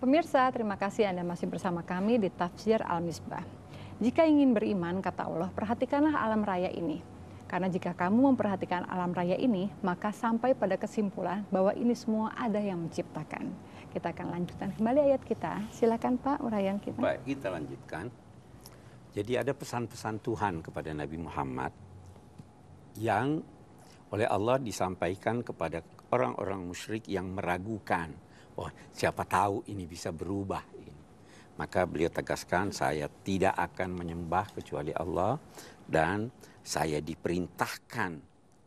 Pemirsa, terima kasih Anda masih bersama kami di Tafsir Al-Misbah. Jika ingin beriman, kata Allah, perhatikanlah alam raya ini. Karena jika kamu memperhatikan alam raya ini, maka sampai pada kesimpulan bahwa ini semua ada yang menciptakan. Kita akan lanjutkan kembali ayat kita. Silakan Pak, uraian kita. Baik, kita lanjutkan. Jadi ada pesan-pesan Tuhan kepada Nabi Muhammad yang oleh Allah disampaikan kepada orang-orang musyrik yang meragukan. Oh, siapa tahu ini bisa berubah. Maka beliau tegaskan, saya tidak akan menyembah kecuali Allah dan saya diperintahkan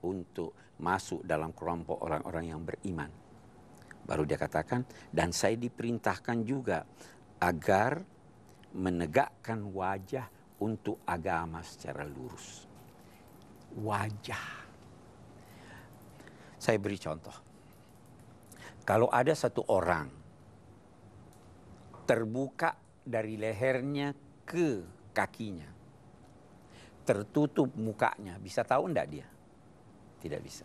untuk masuk dalam kelompok orang-orang yang beriman. Baru dia katakan, dan saya diperintahkan juga agar menegakkan wajah untuk agama secara lurus. Wajah. Saya beri contoh. Kalau ada satu orang terbuka dari lehernya ke kakinya, tertutup mukanya, bisa tahu enggak dia? Tidak bisa.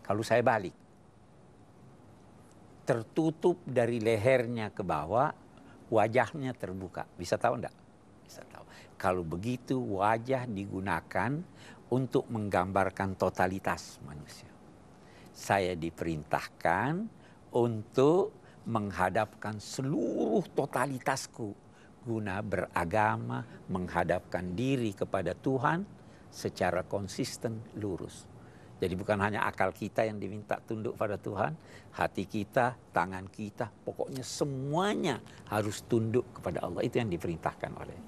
Kalau saya balik, tertutup dari lehernya ke bawah, wajahnya terbuka, bisa tahu enggak? Bisa tahu. Kalau begitu wajah digunakan untuk menggambarkan totalitas manusia. Saya diperintahkan untuk menghadapkan seluruh totalitasku guna beragama, menghadapkan diri kepada Tuhan secara konsisten lurus. Jadi bukan hanya akal kita yang diminta tunduk pada Tuhan, hati kita, tangan kita, pokoknya semuanya harus tunduk kepada Allah. Itu yang diperintahkan oleh.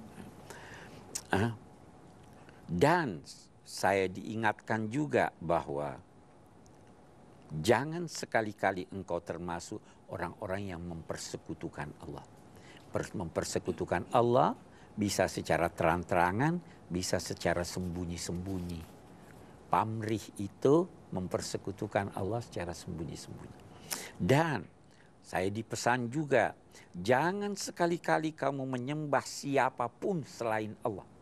Dan saya diingatkan juga bahwa jangan sekali-kali engkau termasuk orang-orang yang mempersekutukan Allah. Mempersekutukan Allah bisa secara terang-terangan, bisa secara sembunyi-sembunyi. Pamrih itu mempersekutukan Allah secara sembunyi-sembunyi. Dan saya dipesan juga, jangan sekali-kali kamu menyembah siapapun selain Allah.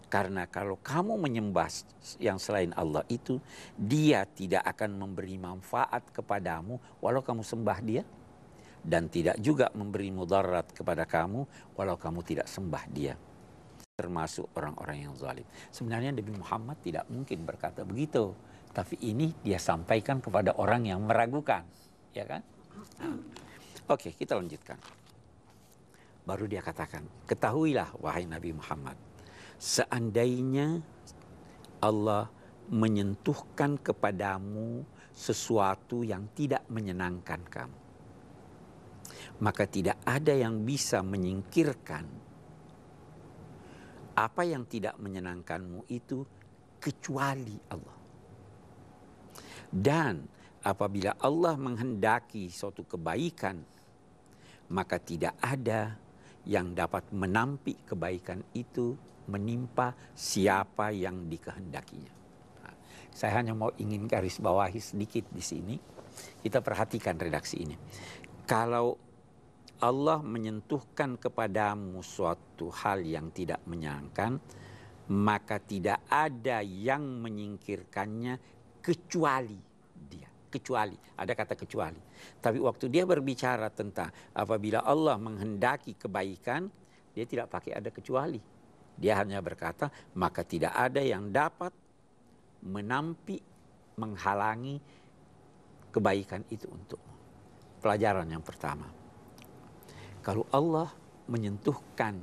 Karena kalau kamu menyembah yang selain Allah itu, dia tidak akan memberi manfaat kepadamu walau kamu sembah dia. Dan tidak juga memberi mudarat kepada kamu walau kamu tidak sembah dia. Termasuk orang-orang yang zalim. Sebenarnya Nabi Muhammad tidak mungkin berkata begitu. Tapi ini dia sampaikan kepada orang yang meragukan. Ya kan? Oke, kita lanjutkan. Baru dia katakan, ketahuilah wahai Nabi Muhammad, seandainya Allah menyentuhkan kepadamu sesuatu yang tidak menyenangkan kamu, maka tidak ada yang bisa menyingkirkan apa yang tidak menyenangkanmu itu kecuali Allah. Dan apabila Allah menghendaki suatu kebaikan, maka tidak ada yang dapat menampik kebaikan itu menimpa siapa yang dikehendakinya. Nah, saya hanya mau ingin garis bawahi sedikit di sini. Kita perhatikan redaksi ini. Kalau Allah menyentuhkan kepadamu suatu hal yang tidak menyenangkan, maka tidak ada yang menyingkirkannya kecuali dia. Kecuali, ada kata kecuali. Tapi waktu dia berbicara tentang apabila Allah menghendaki kebaikan, dia tidak pakai ada kecuali. Dia hanya berkata, maka tidak ada yang dapat menampik, menghalangi kebaikan itu untukmu. Pelajaran yang pertama. Kalau Allah menyentuhkan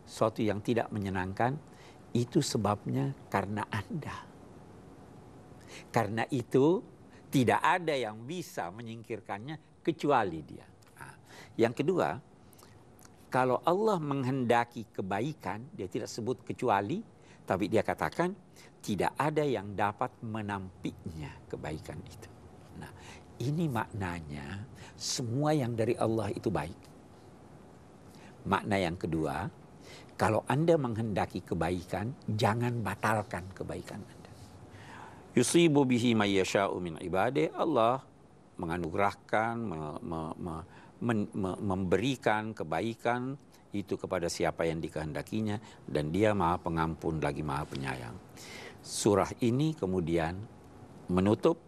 sesuatu yang tidak menyenangkan, itu sebabnya karena Anda. Karena itu tidak ada yang bisa menyingkirkannya kecuali dia. Nah, yang kedua, kalau Allah menghendaki kebaikan, dia tidak sebut kecuali, tapi dia katakan tidak ada yang dapat menampiknya kebaikan itu. Nah, ini maknanya semua yang dari Allah itu baik. Makna yang kedua, kalau Anda menghendaki kebaikan, jangan batalkan kebaikan Anda. Yusibu bihi may yasha'u min ibadih, Allah menganugerahkan, memberikan kebaikan itu kepada siapa yang dikehendakinya, dan dia Maha Pengampun lagi Maha Penyayang. Surah ini kemudian menutup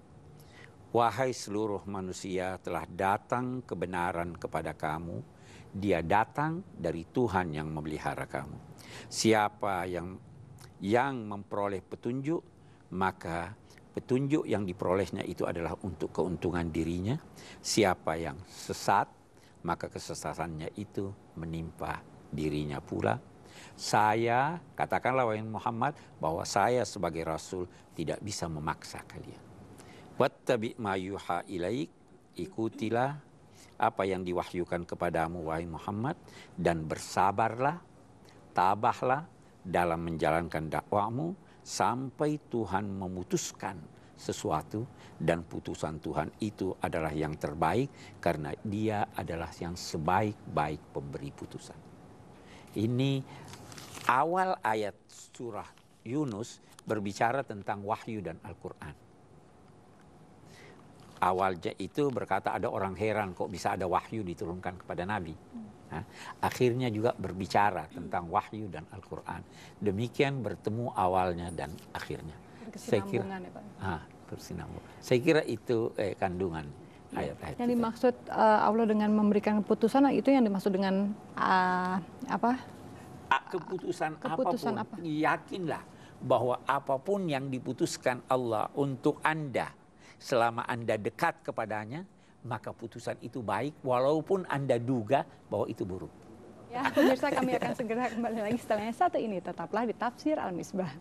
Wahai seluruh manusia, telah datang kebenaran kepada kamu. Dia datang dari Tuhan yang memelihara kamu. Siapa yang memperoleh petunjuk, maka petunjuk yang diperolehnya itu adalah untuk keuntungan dirinya. Siapa yang sesat, maka kesesatannya itu menimpa dirinya pula. Saya, katakanlah wahai Muhammad, bahwa saya sebagai Rasul tidak bisa memaksa kalian. Wattabi' ma yuha ilaik, ikutilah apa yang diwahyukan kepadamu wahai Muhammad, dan bersabarlah, tabahlah dalam menjalankan dakwahmu sampai Tuhan memutuskan sesuatu, dan putusan Tuhan itu adalah yang terbaik karena Dia adalah yang sebaik-baik pemberi putusan. Ini awal ayat surah Yunus berbicara tentang wahyu dan Al-Quran. Awalnya itu berkata ada orang heran kok bisa ada wahyu diturunkan kepada Nabi. Nah, akhirnya juga berbicara tentang wahyu dan Al-Quran. Demikian bertemu awalnya dan akhirnya. Saya kira, ya Pak. bersinambung. Saya kira itu kandungan ayat-ayat. Yang dimaksud Allah dengan memberikan keputusan, itu yang dimaksud dengan apa? Keputusan Keputusan apapun, yakinlah bahwa apapun yang diputuskan Allah untuk Anda, selama Anda dekat kepadanya, maka putusan itu baik walaupun Anda duga bahwa itu buruk. Ya, pemirsa, kami akan segera kembali lagi setelah yang satu ini. Tetaplah di Tafsir Al-Misbah.